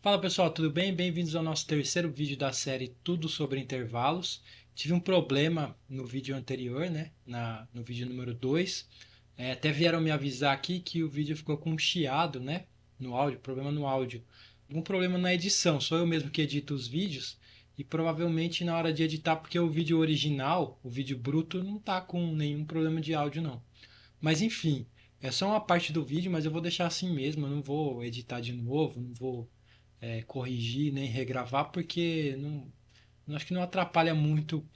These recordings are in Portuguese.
Fala pessoal, tudo bem? Bem-vindos ao nosso terceiro vídeo da série Tudo sobre Intervalos. Tive um problema no vídeo anterior, né? No vídeo número 2. Até vieram me avisar aqui que o vídeo ficou com um chiado, né? No áudio, problema no áudio. Um problema na edição, sou eu mesmo que edito os vídeos e provavelmente na hora de editar, porque o vídeo original, o vídeo bruto, não tá com nenhum problema de áudio não. Mas enfim, é só uma parte do vídeo, mas eu vou deixar assim mesmo, eu não vou editar de novo, não vou corrigir nem regravar, porque acho que não atrapalha muito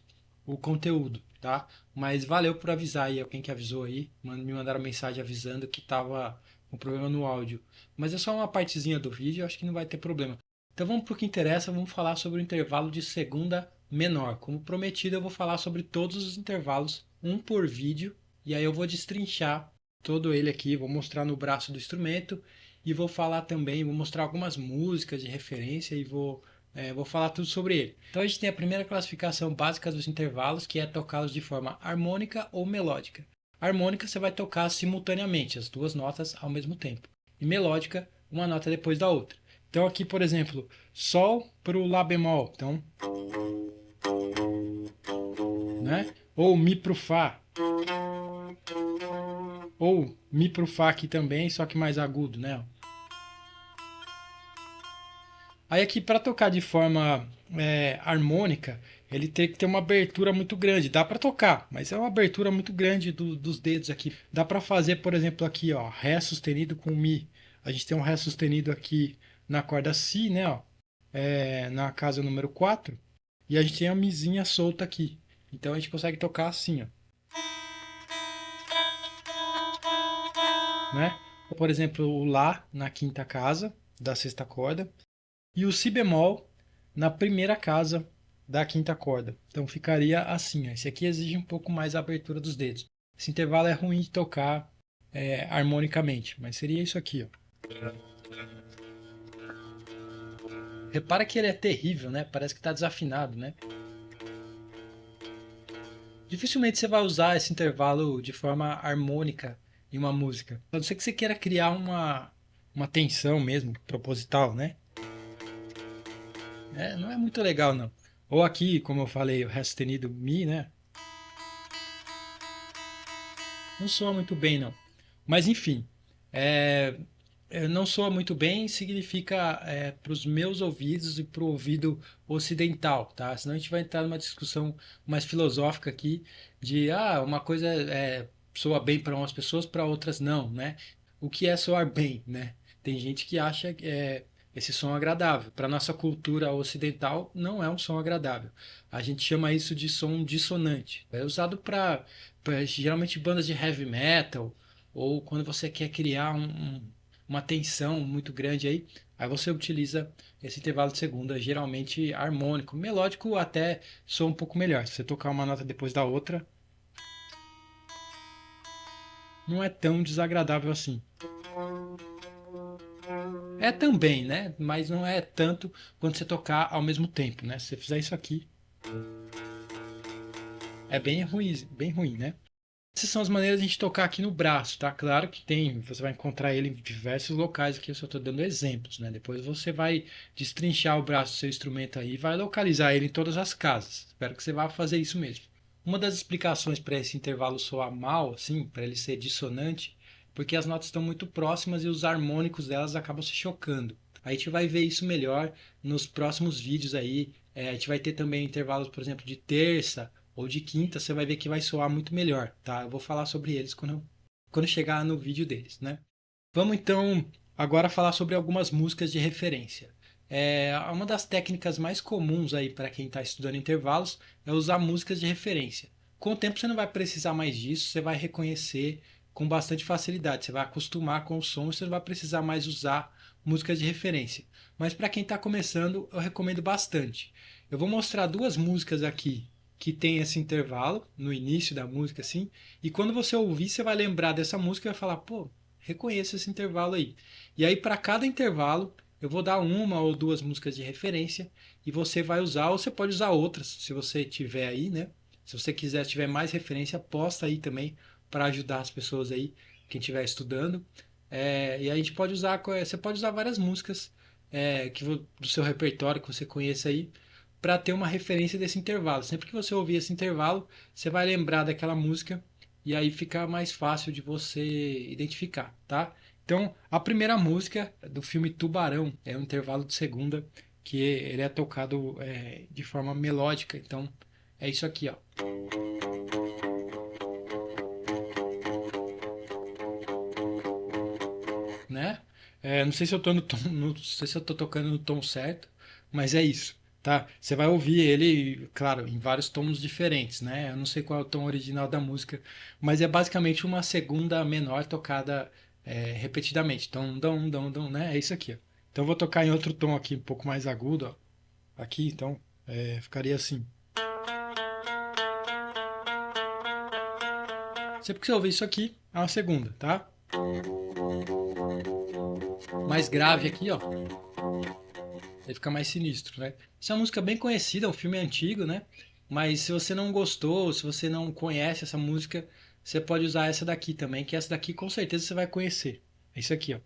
o conteúdo, tá? Mas valeu por avisar aí, alguém que avisou aí, me mandaram mensagem avisando que tava com problema no áudio. Mas é só uma partezinha do vídeo, acho que não vai ter problema. Então vamos para o que interessa, vamos falar sobre o intervalo de segunda menor. Como prometido, eu vou falar sobre todos os intervalos, um por vídeo, e aí eu vou destrinchar todo ele aqui, vou mostrar no braço do instrumento e vou falar também, vou mostrar algumas músicas de referência e vou falar tudo sobre ele. Então a gente tem a primeira classificação básica dos intervalos, que é tocá-los de forma harmônica ou melódica. Harmônica você vai tocar simultaneamente, as duas notas ao mesmo tempo. E melódica, uma nota depois da outra. Então aqui, por exemplo, Sol para o Lá bemol, então, né? Ou Mi para o Fá, ou Mi para o Fá aqui também, só que mais agudo, né? Aí aqui para tocar de forma harmônica, ele tem que ter uma abertura muito grande. Dá para tocar, mas é uma abertura muito grande dos dedos aqui. Dá para fazer, por exemplo, aqui, ó, Ré sustenido com Mi. A gente tem um Ré sustenido aqui na corda Si, né, ó, na casa número 4. E a gente tem a Mizinha solta aqui. Então a gente consegue tocar assim, ó, né? Ou, por exemplo, o Lá na quinta casa da sexta corda e o si bemol na primeira casa da quinta corda. Então ficaria assim. Ó. Esse aqui exige um pouco mais a abertura dos dedos. Esse intervalo é ruim de tocar harmonicamente, mas seria isso aqui. Ó. Repara que ele é terrível, né? Parece que está desafinado, né? Dificilmente você vai usar esse intervalo de forma harmônica em uma música. A não ser que você queira criar uma tensão mesmo, proposital, né? Não é muito legal, não. Ou aqui, como eu falei, o Ré sustenido Mi, né? Não soa muito bem, não. Mas enfim, é, não soa muito bem significa para os meus ouvidos e para o ouvido ocidental, tá? Senão a gente vai entrar numa discussão mais filosófica aqui de uma coisa soa bem para umas pessoas, para outras não, né? O que é soar bem, né? Tem gente que acha esse som agradável. Para nossa cultura ocidental, não é um som agradável. A gente chama isso de som dissonante. É usado para geralmente bandas de heavy metal ou quando você quer criar uma tensão muito grande aí você utiliza esse intervalo de segunda, geralmente harmônico. Melódico até soa um pouco melhor. Se você tocar uma nota depois da outra, não é tão desagradável assim. É também, né? Mas não é tanto quando você tocar ao mesmo tempo, né? Se você fizer isso aqui, é bem ruim, né? Essas são as maneiras de a gente tocar aqui no braço, tá? Claro que tem, você vai encontrar ele em diversos locais aqui, eu só estou dando exemplos, né? Depois você vai destrinchar o braço do seu instrumento aí e vai localizar ele em todas as casas. Espero que você vá fazer isso mesmo. Uma das explicações para esse intervalo soar mal, assim, para ele ser dissonante, porque as notas estão muito próximas e os harmônicos delas acabam se chocando. A gente vai ver isso melhor nos próximos vídeos aí. A gente vai ter também intervalos, por exemplo, de terça ou de quinta, você vai ver que vai soar muito melhor, tá? Eu vou falar sobre eles quando chegar no vídeo deles, né? Vamos então agora falar sobre algumas músicas de referência. Uma das técnicas mais comuns aí para quem está estudando intervalos é usar músicas de referência. Com o tempo você não vai precisar mais disso, você vai reconhecer com bastante facilidade, você vai acostumar com o som, você não vai precisar mais usar músicas de referência. Mas para quem está começando, eu recomendo bastante. Eu vou mostrar duas músicas aqui que tem esse intervalo no início da música, assim, e quando você ouvir, você vai lembrar dessa música e vai falar, pô, reconheço esse intervalo aí. E aí, para cada intervalo, eu vou dar uma ou duas músicas de referência e você vai usar, ou você pode usar outras, se você tiver aí, né? Se você quiser, tiver mais referência, posta aí também para ajudar as pessoas aí, quem estiver estudando. E aí a gente pode usar, você pode usar várias músicas do seu repertório que você conheça aí, para ter uma referência desse intervalo. Sempre que você ouvir esse intervalo, você vai lembrar daquela música e aí fica mais fácil de você identificar, tá? Então, a primeira música do filme Tubarão é um intervalo de segunda que ele é tocado de forma melódica. Então, é isso aqui, ó, né? Não sei se eu tô no tom, não sei se eu tô tocando no tom certo, mas é isso, tá? Você vai ouvir ele, claro, em vários tons diferentes, né? Eu não sei qual é o tom original da música, mas é basicamente uma segunda menor tocada repetidamente. Então, dom, dom, dom, né? É isso aqui, ó. Então eu vou tocar em outro tom aqui, um pouco mais agudo, ó. Aqui, então, ficaria assim. Sempre que você ouvir isso aqui, é uma segunda, tá? Mais grave aqui, ó. Aí fica mais sinistro, né? Isso é uma música bem conhecida, o filme é antigo, né? Mas se você não gostou, se você não conhece essa música, você pode usar essa daqui também, que essa daqui com certeza você vai conhecer. É isso aqui, ó.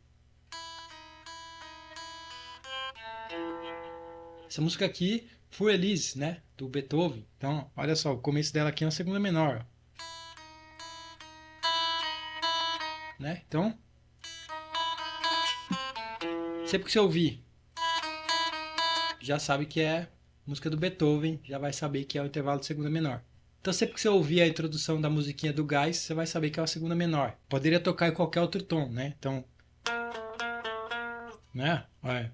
Essa música aqui, Für Elise, né? Do Beethoven. Então, olha só, o começo dela aqui é uma segunda menor, ó, né? Então, sempre que você ouvir, já sabe que é música do Beethoven, já vai saber que é o intervalo de segunda menor. Então, sempre que você ouvir a introdução da musiquinha do Gás, você vai saber que é uma segunda menor. Poderia tocar em qualquer outro tom, né? Então, né? Olha.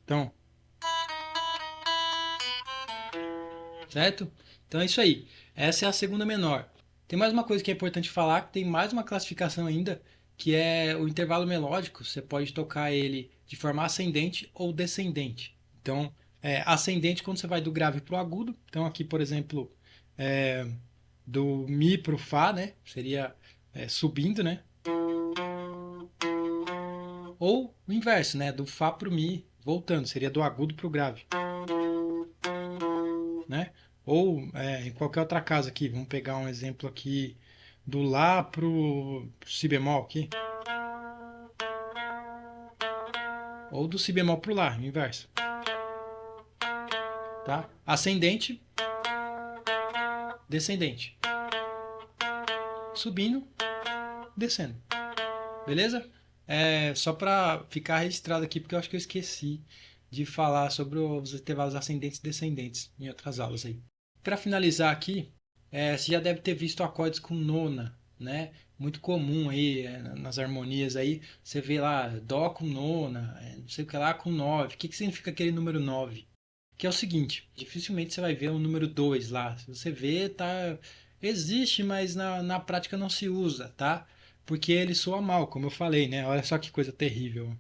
Então, certo? Então é isso aí. Essa é a segunda menor. Tem mais uma coisa que é importante falar, que tem mais uma classificação ainda, que é o intervalo melódico. Você pode tocar ele de forma ascendente ou descendente. Então, ascendente quando você vai do grave para o agudo. Então aqui, por exemplo, é, do Mi para o Fá, né? Seria subindo, né? Ou o inverso, né? Do Fá para o Mi, voltando. Seria do agudo para o grave, né? Ou em qualquer outra casa aqui. Vamos pegar um exemplo aqui do Lá pro Si bemol aqui. Ou do Si bemol pro Lá, o inverso. Tá? Ascendente, descendente. Subindo, descendo. Beleza? Só para ficar registrado aqui, porque eu acho que eu esqueci de falar sobre os intervalos ascendentes e descendentes em outras aulas aí. Para finalizar aqui, você já deve ter visto acordes com nona, né? Muito comum aí nas harmonias aí, você vê lá dó com nona, não sei o que lá com nove. O que significa aquele número 9? Que é o seguinte, dificilmente você vai ver o número 2 lá. Se você vê, tá, existe, mas na prática não se usa, tá? Porque ele soa mal, como eu falei, né? Olha só que coisa terrível.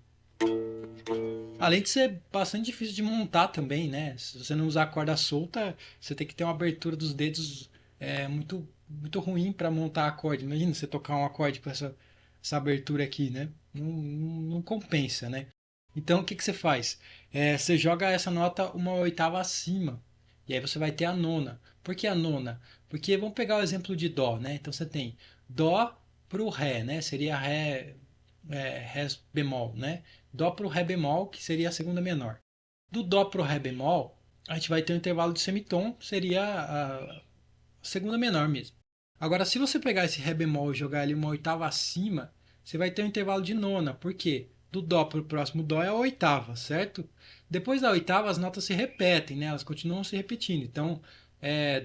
Além de ser bastante difícil de montar também, né? Se você não usar a corda solta, você tem que ter uma abertura dos dedos muito, muito ruim para montar acorde. Imagina você tocar um acorde com essa abertura aqui, né? Não compensa, né? Então o que você faz? Você joga essa nota uma oitava acima. E aí você vai ter a nona. Por que a nona? Porque vamos pegar o exemplo de Dó, né? Então você tem Dó pro Ré, né? Seria Ré bemol, né? Dó pro Ré bemol, que seria a segunda menor. Do Dó pro Ré bemol, a gente vai ter um intervalo de semitom, seria a segunda menor mesmo. Agora, se você pegar esse Ré bemol e jogar ele uma oitava acima, você vai ter um intervalo de nona. Por quê? Do Dó para o próximo Dó é a oitava, certo? Depois da oitava, as notas se repetem, né? Elas continuam se repetindo. Então,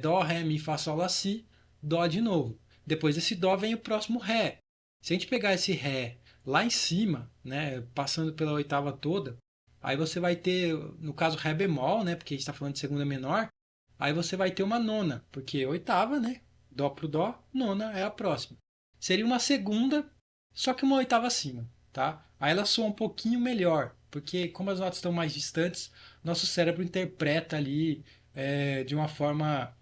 Dó, Ré, Mi, Fá, Sol, Lá, Si, Dó de novo. Depois desse Dó vem o próximo Ré. Se a gente pegar esse Ré lá em cima, né, passando pela oitava toda, aí você vai ter, no caso, Ré bemol, né, porque a gente está falando de segunda menor, aí você vai ter uma nona, porque oitava, né, Dó pro Dó, nona é a próxima. Seria uma segunda, só que uma oitava acima, tá? Aí ela soa um pouquinho melhor, porque como as notas estão mais distantes, nosso cérebro interpreta ali de uma forma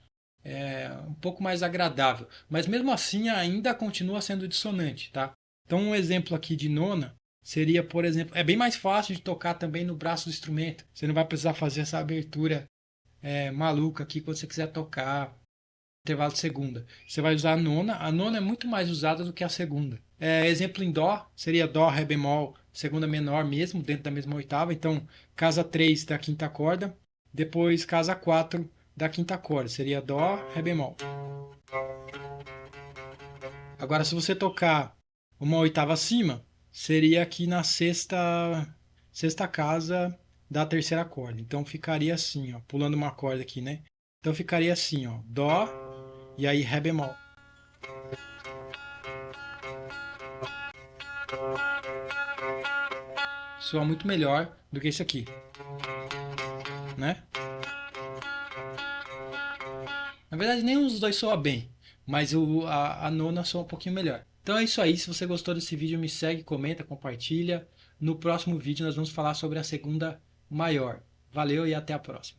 um pouco mais agradável. Mas mesmo assim ainda continua sendo dissonante, tá? Então um exemplo aqui de nona seria, por exemplo, é bem mais fácil de tocar também no braço do instrumento. Você não vai precisar fazer essa abertura maluca aqui quando você quiser tocar intervalo de segunda. Você vai usar a nona. A nona é muito mais usada do que a segunda, Exemplo em Dó, seria Dó, Ré bemol, segunda menor mesmo, dentro da mesma oitava. Então, casa 3 da quinta corda, depois casa 4 da quinta corda, seria Dó, Ré bemol. Agora, se você tocar uma oitava acima, seria aqui na sexta casa da terceira corda. Então, ficaria assim, ó, pulando uma corda aqui, né? Então, ficaria assim, ó, Dó e aí Ré bemol. Soa muito melhor do que esse aqui, né? Na verdade, nenhum dos dois soa bem, mas a nona soa um pouquinho melhor. Então é isso aí. Se você gostou desse vídeo, me segue, comenta, compartilha. No próximo vídeo, nós vamos falar sobre a segunda maior. Valeu e até a próxima.